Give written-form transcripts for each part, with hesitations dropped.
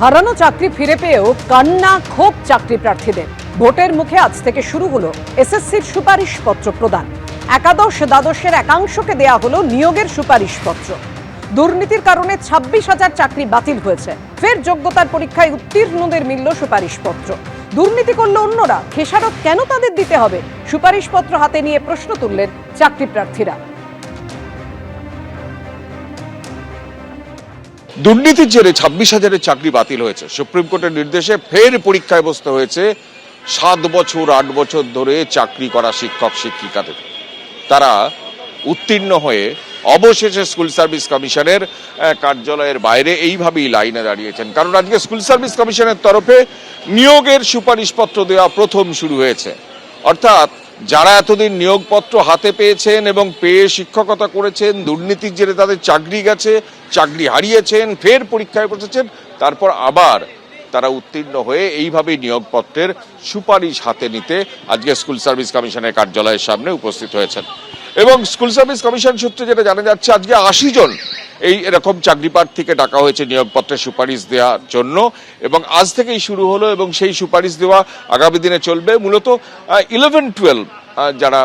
হারানো চাকরি ফিরে পেয়েও কান্না ক্ষোভ চাকরি প্রার্থীদের। ভোটের মুখে আজ থেকে শুরু হলো এসএসসির সুপারিশপত্র প্রদান। একাদশ দ্বাদশের একাংশকে দেয়া হলো নিয়োগের সুপারিশপত্র। দুর্নীতির কারণে 26,000 চাকরি বাতিল হয়েছে। ফের যোগ্যতার পরীক্ষায় উত্তীর্ণদের মিলল সুপারিশপত্র। দুর্নীতি করল অন্যরা, খেসারত কেন তাদের দিতে হবে? সুপারিশপত্র হাতে নিয়ে প্রশ্ন তুললেন চাকরি প্রার্থীরা। দুর্নীতির জেরে 26,000-এর চাকরি বাতিল হয়েছে। সুপ্রিম কোর্টের নির্দেশে ফের পরীক্ষায় বসতে হয়েছে 7 বছর 8 বছর ধরে চাকরি করা শিক্ষক শিক্ষিকাদের। তারা উত্তীর্ণ হয়ে অবশেষে স্কুল সার্ভিস কমিশনের কার্যালয়ের বাইরে এইভাবেই লাইনে দাঁড়িয়েছেন। কারণ আজকে স্কুল সার্ভিস কমিশনের তরফে নিয়োগের সুপারিশপত্র দেওয়া প্রথম শুরু হয়েছে। অর্থাৎ যারা এতদিন নিয়োগপত্র হাতে পেয়েছেন এবং পেয়ে শিক্ষকতা করেছেন, দুর্নীতির জেরে তাদের চাকরি গেছে, চাকরি হারিয়েছেন, ফের পরীক্ষায় বসেছেন, তারপর আবার তারা উত্তীর্ণ হয়ে এইভাবেই নিয়োগপত্রের সুপারিশ হাতে নিতে আজকে স্কুল সার্ভিস কমিশনের কার্যালয়ের সামনে উপস্থিত হয়েছেন। এবং স্কুল সার্ভিস কমিশন সূত্রে যেটা জানা যাচ্ছে, আজকে 80 জন এরকম চাকরি প্রার্থীকে ডাকা হয়েছে নিয়োগপত্রের সুপারিশ দেওয়ার জন্য। এবং আজ থেকেই শুরু হলো এবং সেই সুপারিশ দেওয়া আগামী দিনে চলবে। মূলত 11-12 যারা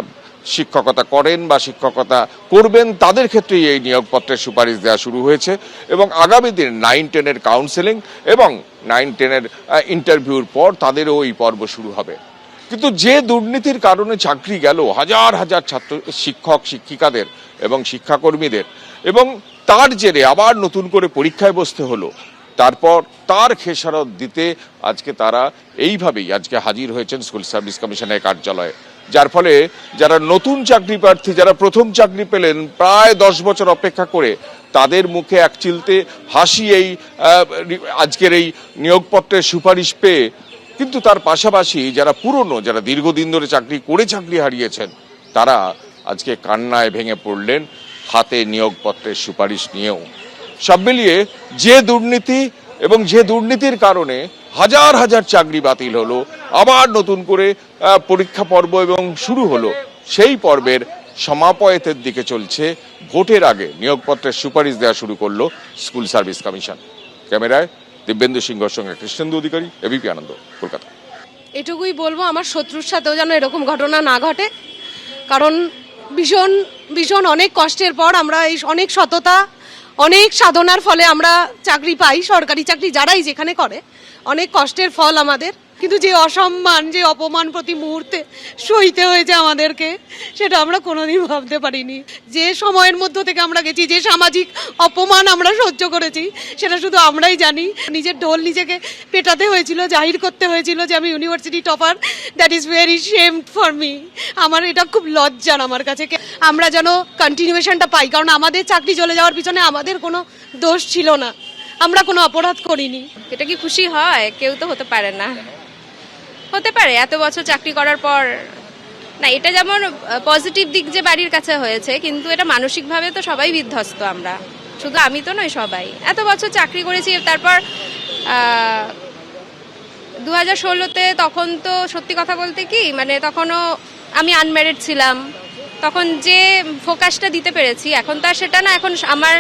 শিক্ষকতা করেন বা শিক্ষকতা করবেন তাদের ক্ষেত্রেই এই নিয়োগপত্রের সুপারিশ দেওয়া শুরু হয়েছে। এবং আগামী দিন 9-10-এর কাউন্সেলিং এবং 9-10-এর ইন্টারভিউর পর তাদেরও এই পর্ব শুরু হবে। কিন্তু যে দুর্নীতির কারণে চাকরি গেল হাজার হাজার ছাত্র শিক্ষক শিক্ষিকাদের এবং শিক্ষাকর্মীদের, এবং তার জেরে আবার নতুন করে পরীক্ষায় বসতে হলো, তারপর তার খেসারত দিতে আজকে তারা এইভাবেই আজকে হাজির হয়েছেন স্কুল সার্ভিস কমিশনের কার্যালয়ে। যার ফলে যারা নতুন চাকরি প্রার্থী, যারা প্রথম চাকরি পেলেন প্রায় 10 বছর অপেক্ষা করে, তাদের মুখে এক চিলতে হাসি এই আজকের এই নিয়োগপত্রের সুপারিশ পেয়ে। কিন্তু তার পাশাপাশি যারা পুরনো, যারা দীর্ঘদিন ধরে চাকরি করে চাকরি হারিয়েছেন, তারা আজকে কান্নায় ভেঙে পড়লেন হাতে নিয়োগপত্রের সুপারিশ নিয়েও। সব মিলিয়ে যে দুর্নীতি এবং যে দুর্নীতির কারণে হাজার হাজার চাকরি বাতিল হলো, আবার নতুন করে পরীক্ষা পর্ব এবং শুরু হলো, সেই পর্বের সমাপয়েতের দিকে চলছে। ভোটের আগে নিয়োগপত্রের সুপারিশ দেওয়া শুরু করলো স্কুল সার্ভিস কমিশন। ক্যামেরায় দিব্যেন্দু সিংহর সঙ্গে কৃষ্ণেন্দু অধিকারী, এবিপি আনন্দ, কলকাতা। এটুকুই বলবো, আমার শত্রুর সাথেও যেন এরকম ঘটনা না ঘটে। কারণ ভীষণ ভীষণ অনেক কষ্টের পর আমরা এই অনেক সততা, অনেক সাধনার ফলে আমরা চাকরি পাই। সরকারি চাকরি যারাই যেখানে করে, অনেক কষ্টের ফল আমাদের। কিন্তু যে অসম্মান, যে অপমান প্রতি মুহূর্তে সইতে হয়েছে আমাদেরকে, সেটা আমরা কোনোদিন ভাবতে পারিনি। যে সময়ের মধ্য থেকে আমরা গেছি, যে সামাজিক অপমান আমরা সহ্য করেছি, সেটা শুধু আমরাই জানি। নিজের ঢোল নিজেকে পেটাতে হয়েছিল, জাহির করতে হয়েছিল যে আমি university topper. That is very shamed for me. আমার এটা খুব লজ্জার আমার কাছে। আমরা যেন কন্টিনিউয়েশনটা পাই, কারণ আমাদের চাকরি চলে যাওয়ার পিছনে আমাদের কোনো দোষ ছিল না, আমরা কোনো অপরাধ করিনি। এটা কি খুশি হয়? কেউ তো হতে পারে না। হতে পারে এত বছর চাকরি করার পর না, এটা যেমন পজিটিভ দিক যে বাড়ির কাছে হয়েছে, কিন্তু এটা মানসিকভাবে তো সবাই বিধ্বস্ত। আমরা শুধু আমি তো নয়, সবাই এত বছর চাকরি করেছি। তারপর 2016-তে তখন তো সত্যি কথা বলতে কি, মানে তখনও আমি আনম্যারিড ছিলাম, তখন যে ফোকাসটা দিতে পেরেছি, এখন তো আর সেটা না। এখন আমার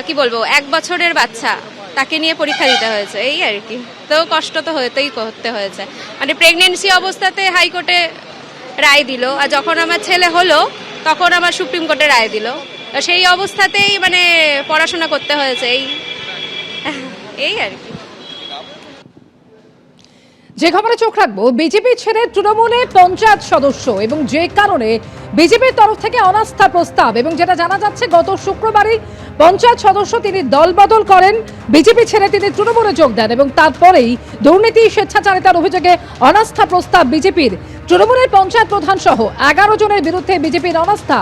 কি বলবো, 1 বছরের বাচ্চা, তাকে নিয়ে পরীক্ষা দিতে হয়েছে, এই আর কি। তো কষ্ট তো করতে হয়েছে। মানে প্রেগনেন্সি অবস্থাতে হাইকোর্টে রায় দিল, আর যখন আমার ছেলে হলো তখন আমার সুপ্রিম কোর্টে রায় দিল। সেই অবস্থাতেই মানে পড়াশোনা করতে হয়েছে, এই আর কি। যে খবরে চোখ রাখবো, বিজেপি ছেড়ে তৃণমূলে পঞ্চায়েত সদস্য, এবং যে কারণে বিজেপির তরফ থেকে অনাস্থা প্রস্তাব। এবং যেটা জানা যাচ্ছে, গত শুক্রবারই পঞ্চায়েত সদস্য তিনি দলবদল করেন, বিজেপি ছেড়ে তিনি তৃণমূলে যোগ দেন, এবং তারপরেই দুর্নীতি স্বেচ্ছাচারিতার অভিযোগে অনাস্থা প্রস্তাব বিজেপির। তৃণমূলের পঞ্চায়েত প্রধান সহ 11 জনের বিরুদ্ধে বিজেপির অনাস্থা।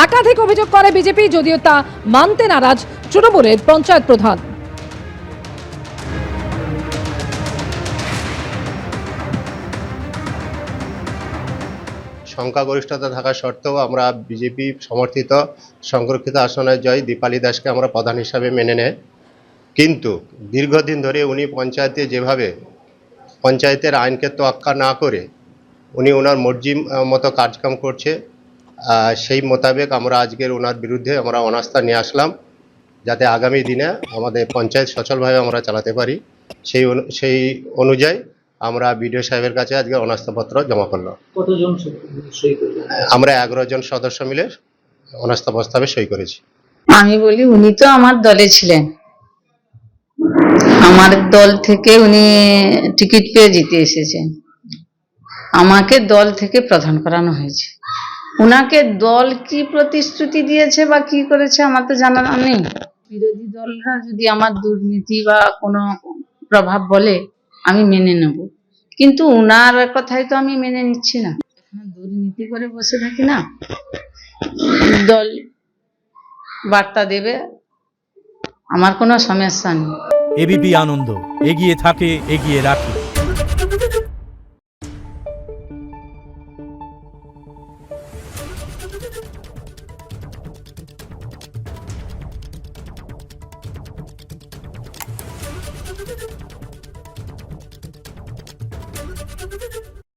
একাধিক অভিযোগ করে বিজেপি, যদিও তা মানতে নারাজ তৃণমূলের পঞ্চায়েত প্রধান। সংখ্যাগরিষ্ঠতা থাকা সত্ত্বেও আমরা বিজেপি সমর্থিত সংরক্ষিত আসনের জয় দীপালি দাসকে আমরা প্রধান হিসাবে মেনে নেয়। কিন্তু দীর্ঘদিন ধরে উনি পঞ্চায়েতে যেভাবে পঞ্চায়েতের আইনকে তোয়াক্কা না করে উনি ওনার মর্জি মতো কাজকাম করছে, সেই মোতাবেক আমরা আজকের ওনার বিরুদ্ধে আমরা অনাস্থা নিয়ে আসলাম, যাতে আগামী দিনে আমাদের পঞ্চায়েত সচলভাবে আমরা চালাতে পারি। সেই অনুযায়ী আমরা বিডিও সাহেবের কাছে আজকে অনাস্থাপত্র জমা করলাম। কতজন সই করলেন? আমরা 11 জন সদস্য মিলে অনাস্থা প্রস্তাবে সই করেছি। আমি বলি উনি তো আমার দলে ছিলেন, আমার দল থেকে উনি টিকিট পেয়ে জিতে এসেছেন, আমাকে দল থেকে প্রধান করানো হয়েছে। উনাকে দল কি প্রতিশ্রুতি দিয়েছে বা কি করেছে আমার তো জানা নেই। বিরোধী দলরা যদি আমার দুর্নীতি বা কোনো প্রভাব বলে আমি মেনে নেব, কিন্তু উনার কথাই তো আমি মেনে নিচ্ছি না। এখানে দুর্নীতি করে বসে থাকি না, দল বার্তা দেবে, আমার কোনো সমস্যা নেই। এবিপি আনন্দ, এগিয়ে থাকে, এগিয়ে রাখে।